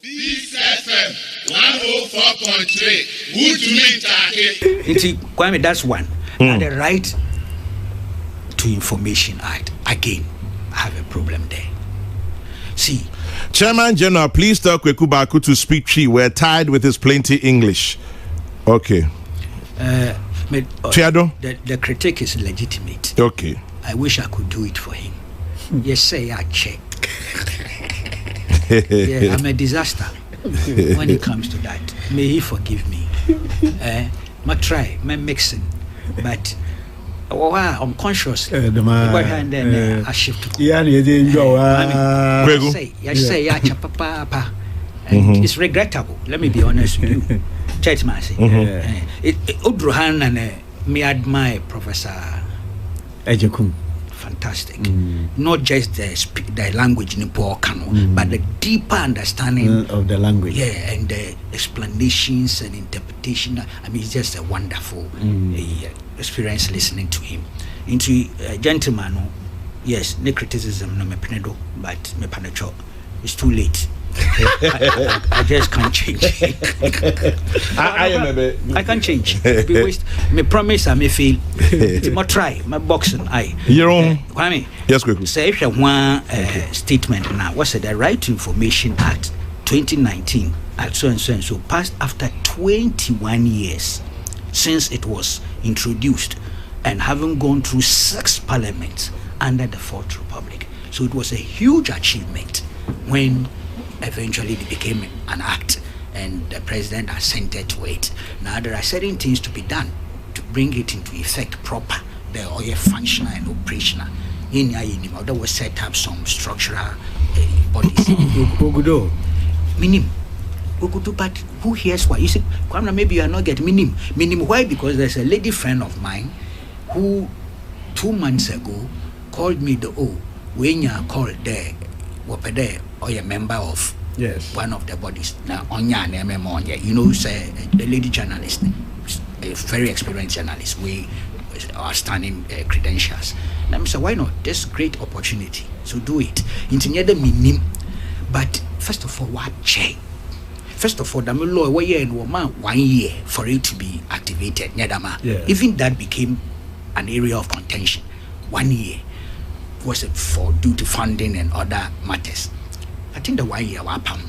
Peace FM 104.3. Good to meet Kwame, that's one. Now the Right to Information Act. Again, I have a problem there. See, Chairman General, please tell Kweku Baako to speak Twi. We're tired with his plenty English. Okay. The critique is legitimate. Okay. I wish I could do it for him. Yes, say I check. Yeah, I'm a disaster when it comes to that. May he forgive me. My try, my mixing, but I'm conscious. And then I shift. It's regrettable. Let me be honest with you, Church Mercy. Udruhan and me admire Professor Ejekum. Fantastic. Not just the language in Kano, but the deeper understanding of the language. Yeah, and the explanations and interpretation. I mean, it's just a wonderful experience listening to him. Into gentleman, yes, no criticism, no me penedo, but me panacho. It's too late. I just can't change. I can't change. Me promise I may fail. It's more try. My boxing. Your own. Kwame. Yes, quickly. Say if you want statement now. What's the Right to Information Act 2019? So and so passed after 21 years since it was introduced, and having gone through 6 parliaments under the Fourth Republic. So it was a huge achievement when eventually it became an act and the president assented to it. Now there are certain things to be done to bring it into effect proper. They are all functional and operational. There was set up some structural bodies. Minimum. But who hears why? You see, Kwamna, maybe you are not getting minimum. Minimum why? Because there's a lady friend of mine who 2 months ago called me when you are called there, or a member of one of the bodies. Now, you know, say the lady journalist, a very experienced journalist, we are standing credentials. And I'm saying, why not? There's great opportunity, so do it. But first of all, what check? First of all, the law 1 year for it to be activated. Even that became an area of contention. 1 year was it for due to funding and other matters. I think the 1 year wapam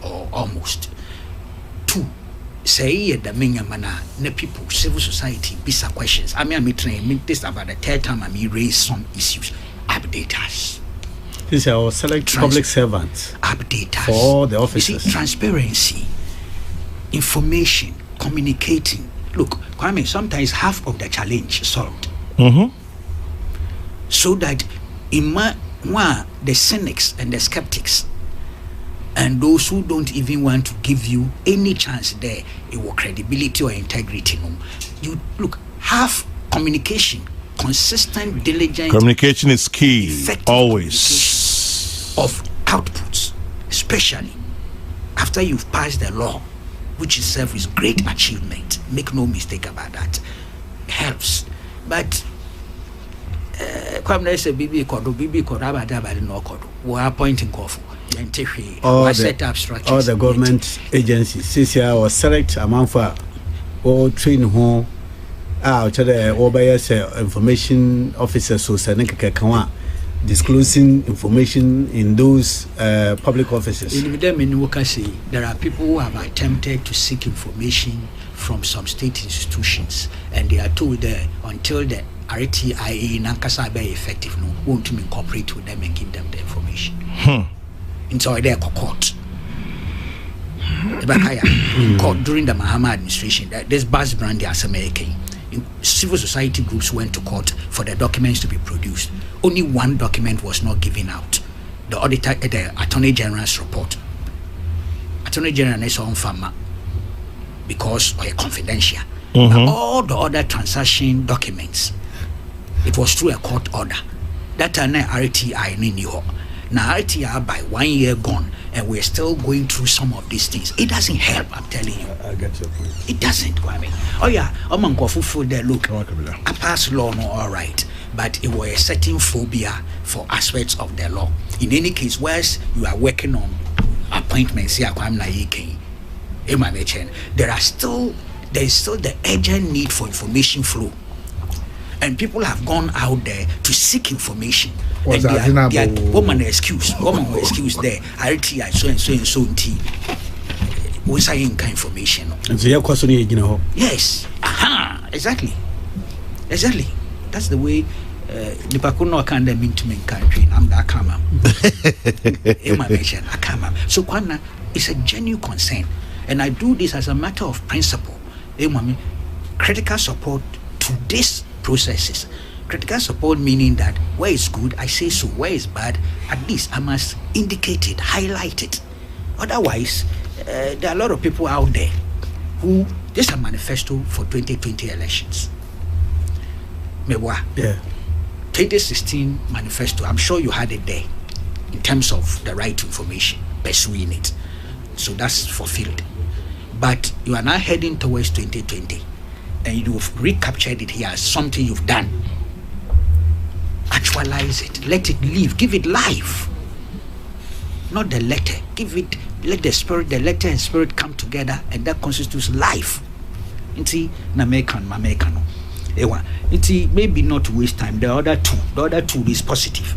or almost 2. Say the main mana ne people civil society bisa questions. I mean this about the third time I raise some issues. Update us. These are our select public servants. Update us for all the officers. You see, transparency, information, communicating. Look, Kwame, sometimes half of the challenge solved. So that the cynics and the skeptics and those who don't even want to give you any chance there, it will credibility or integrity. No, you look, have communication, consistent, diligent. Communication is key, always. Of outputs, especially after you've passed the law, which itself is great achievement. Make no mistake about that. Helps, but. Kwamna say bibi kodo abada no kodo. We are appointing kofu. All set up structures. All the government agencies. CCI or select amount for or train home. To the obayas information officers so saneka disclosing information in those public offices. There are people who have attempted to seek information from some state institutions, and they are told that until the RTI Nankasa be effective, no, won't incorporate with them and give them the information. Into their court. Court during the Mahama administration, this bus brand as American. Civil society groups went to court for the documents to be produced. Only one document was not given out. The auditor, the Attorney General's report. Attorney General is on farmer because of a confidential. All the other transaction documents, it was through a court order. That time RTI knew. Now RTI by 1 year gone, and we're still going through some of these things. It doesn't help, I'm telling you. I get your point. It doesn't, Kwame. Oh yeah, I'm going to there. Look, I pass law, no, all right, but it was a certain phobia for aspects of the law. In any case, whilst you are working on appointments here kwam na yeke there is still the urgent need for information flow, and people have gone out there to seek information. And they are woman excuse there RTI so and so we say information. And so your question is, yes, exactly. That's the way the Pakuno can mean to make country. I'm the Akama. Akama. So Kwana is a genuine concern, and I do this as a matter of principle. Critical support to these processes. Critical support meaning that where it's good, I say so. Where it's bad, at least I must indicate it, highlight it. Otherwise, there are a lot of people out there who this is a manifesto for 2020 elections. Yeah. 2016 manifesto, I'm sure you had it there in terms of the right to information, pursuing it. So that's fulfilled. But you are now heading towards 2020 and you've recaptured it here as something you've done. Actualize it, let it live, give it life. Not the letter, let the letter and spirit come together, and that constitutes life. Inti na mamekano. Inti maybe not to waste time. The other two is positive.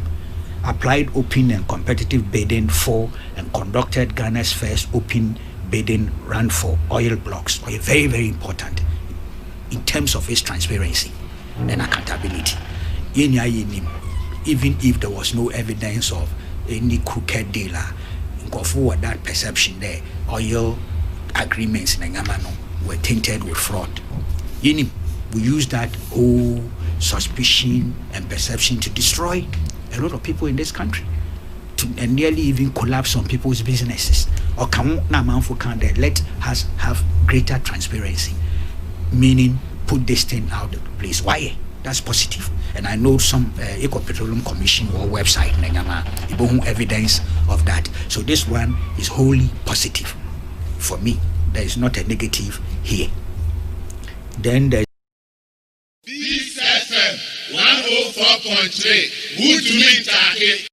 Applied open and competitive bidding for and conducted Ghana's first open bidding run for oil blocks. Very, very important in terms of its transparency and accountability. Even if there was no evidence of any crooked dealer, go forward that perception there, oil agreements in Ngamano were tainted with fraud. We use that whole suspicion and perception to destroy a lot of people in this country, and nearly even collapse on people's businesses. Or let us have greater transparency, meaning put this thing out of place. Why? That's positive. And I know some Eco Petroleum Commission or website evidence of that. So this one is wholly positive for me. There is not a negative here. Then there Peace FM 104.3. Good to meet you.